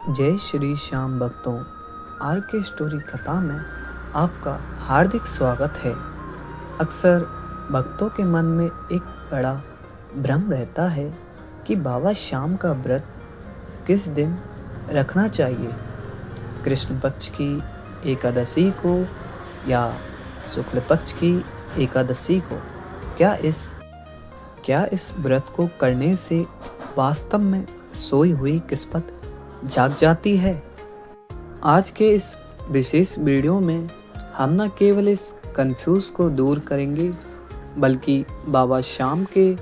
जय श्री श्याम भक्तों, आर के स्टोरी कथा में आपका हार्दिक स्वागत है। अक्सर भक्तों के मन में एक बड़ा भ्रम रहता है कि बाबा श्याम का व्रत किस दिन रखना चाहिए, कृष्ण पक्ष की एकादशी को या शुक्ल पक्ष की एकादशी को। क्या इस व्रत को करने से वास्तव में सोई हुई किस्मत जाग जाती है? आज के इस विशेष वीडियो में हम न केवल इस कंफ्यूज को दूर करेंगे, बल्कि बाबा श्याम के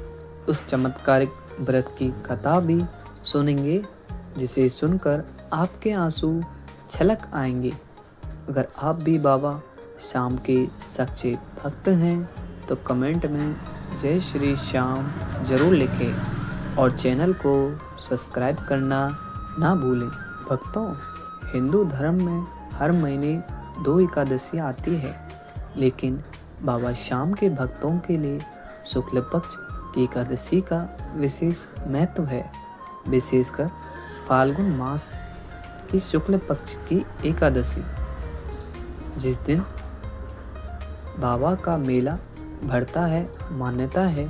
उस चमत्कारिक व्रत की कथा भी सुनेंगे, जिसे सुनकर आपके आंसू छलक आएंगे। अगर आप भी बाबा श्याम के सच्चे भक्त हैं तो कमेंट में जय श्री श्याम जरूर लिखें और चैनल को सब्सक्राइब करना ना भूलें। भक्तों, हिंदू धर्म में हर महीने 2 एकादशी आती है, लेकिन बाबा श्याम के भक्तों के लिए शुक्ल पक्ष की एकादशी का विशेष महत्व है। विशेषकर फाल्गुन मास की शुक्ल पक्ष की एकादशी, जिस दिन बाबा का मेला भरता है। मान्यता है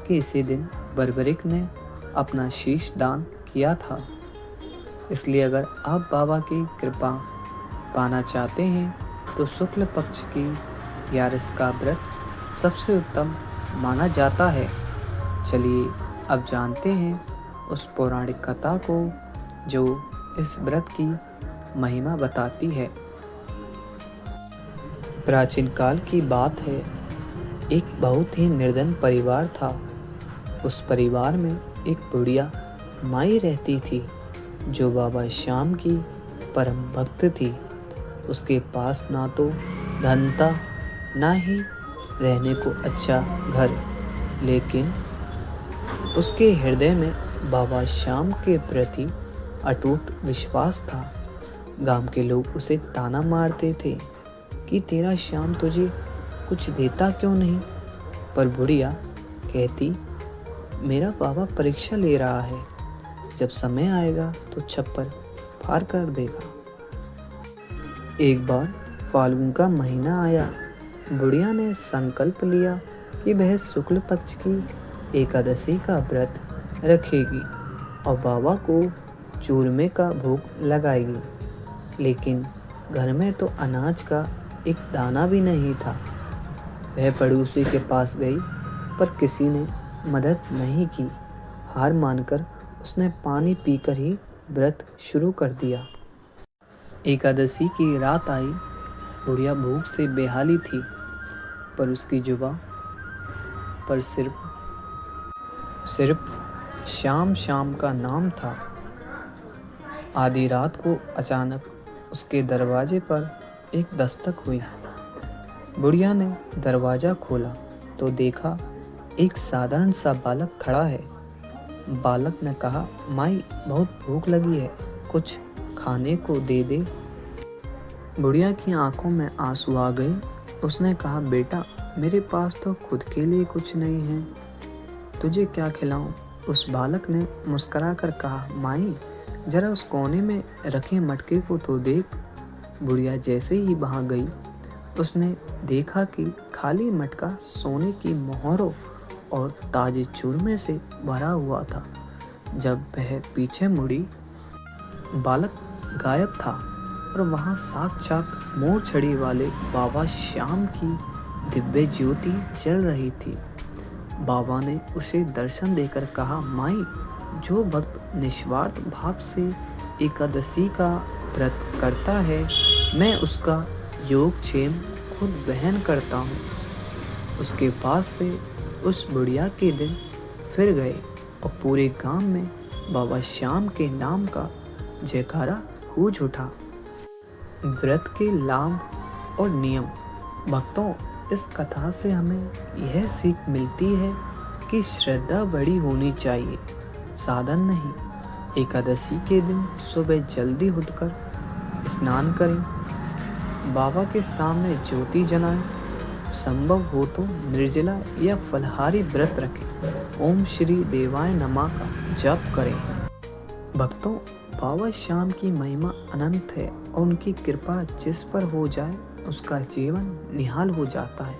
कि इसी दिन बर्बरिक ने अपना शीश दान किया था। इसलिए अगर आप बाबा की कृपा पाना चाहते हैं तो शुक्ल पक्ष की 11 का व्रत सबसे उत्तम माना जाता है। चलिए अब जानते हैं उस पौराणिक कथा को जो इस व्रत की महिमा बताती है। प्राचीन काल की बात है, एक बहुत ही निर्धन परिवार था। उस परिवार में एक बुढ़िया माई रहती थी जो बाबा श्याम की परम भक्त थी। उसके पास ना तो धन था, ना ही रहने को अच्छा घर, लेकिन उसके हृदय में बाबा श्याम के प्रति अटूट विश्वास था। गांव के लोग उसे ताना मारते थे कि तेरा श्याम तुझे कुछ देता क्यों नहीं, पर बुढ़िया कहती, मेरा बाबा परीक्षा ले रहा है, जब समय आएगा तो छप्पर फाड़ कर देगा। एक बार फाल्गुन का महीना आया। बुढ़िया ने संकल्प लिया कि वह शुक्ल पक्ष की एकादशी का व्रत रखेगी और बाबा को चूरमे का भोग लगाएगी। लेकिन घर में तो अनाज का एक दाना भी नहीं था। वह पड़ोसी के पास गई, पर किसी ने मदद नहीं की। हार मानकर उसने पानी पीकर ही व्रत शुरू कर दिया। एकादशी की रात आई। बुढ़िया भूख से बेहाली थी, पर उसकी जुबान पर सिर्फ श्याम श्याम का नाम था। आधी रात को अचानक उसके दरवाजे पर एक दस्तक हुई। बुढ़िया ने दरवाजा खोला तो देखा एक साधारण सा बालक खड़ा है। बालक ने कहा, माई बहुत भूख लगी है, कुछ खाने को दे दे। बुढ़िया की आंखों में आंसू आ गए। उसने कहा, बेटा मेरे पास तो खुद के लिए कुछ नहीं है, तुझे क्या खिलाऊं? उस बालक ने मुस्कुरा कर कहा, माई जरा उस कोने में रखे मटके को तो देख। बुढ़िया जैसे ही वहां गई, उसने देखा कि खाली मटका सोने की मोहरों और ताजे चूरमे से भरा हुआ था। जब वह पीछे मुड़ी, बालक गायब था और वहां साक्षात मोर छड़ी वाले बाबा श्याम की दिव्य ज्योति जल रही थी। बाबा ने उसे दर्शन देकर कहा, माई जो भक्त निस्वार्थ भाव से एकादशी का व्रत करता है, मैं उसका योगक्षेम खुद वहन करता हूँ। उसके पास से उस बुढ़िया के दिन फिर गए और पूरे गांव में बाबा श्याम के नाम का जयकारा गूंज उठा। व्रत के लाभ और नियम। भक्तों, इस कथा से हमें यह सीख मिलती है कि श्रद्धा बड़ी होनी चाहिए, साधन नहीं। एकादशी के दिन सुबह जल्दी उठकर स्नान करें, बाबा के सामने ज्योति जलाएं, संभव हो तो निर्जला या फलहारी व्रत रखें, ओम श्री देवाय नमः का जप करें। भक्तों, बाबा श्याम की महिमा अनंत है और उनकी कृपा जिस पर हो जाए उसका जीवन निहाल हो जाता है।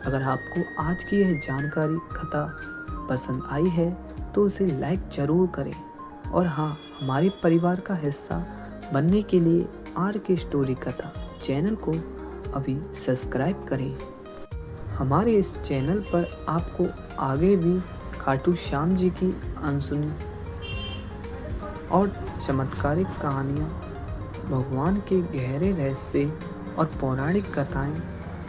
अगर आपको आज की यह जानकारी कथा पसंद आई है तो उसे लाइक जरूर करें और हाँ, हमारे परिवार का हिस्सा बनने के लिए आर के स्टोरी कथा चैनल को अभी सब्सक्राइब करें। हमारे इस चैनल पर आपको आगे भी खाटू श्याम जी की अनसुनी और चमत्कारिक कहानियाँ, भगवान के गहरे रहस्य और पौराणिक कथाएं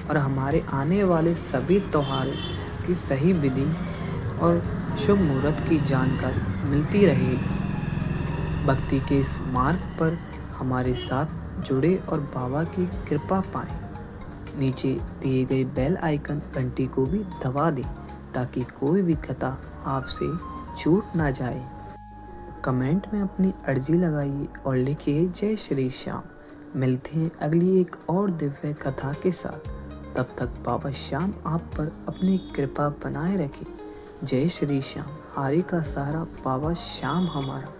और हमारे आने वाले सभी त्योहारों की सही विधि और शुभ मुहूर्त की जानकारी मिलती रहेगी। भक्ति के इस मार्ग पर हमारे साथ जुड़े और बाबा की कृपा पाएं। नीचे दिए गए बेल आइकन घंटी को भी दबा दें ताकि कोई भी कथा आपसे छूट ना जाए। कमेंट में अपनी अर्जी लगाइए और लिखिए जय श्री श्याम। मिलते हैं अगली एक और दिव्य कथा के साथ। तब तक बाबा श्याम आप पर अपनी कृपा बनाए रखें। जय श्री श्याम। हारे का सहारा बाबा श्याम हमारा।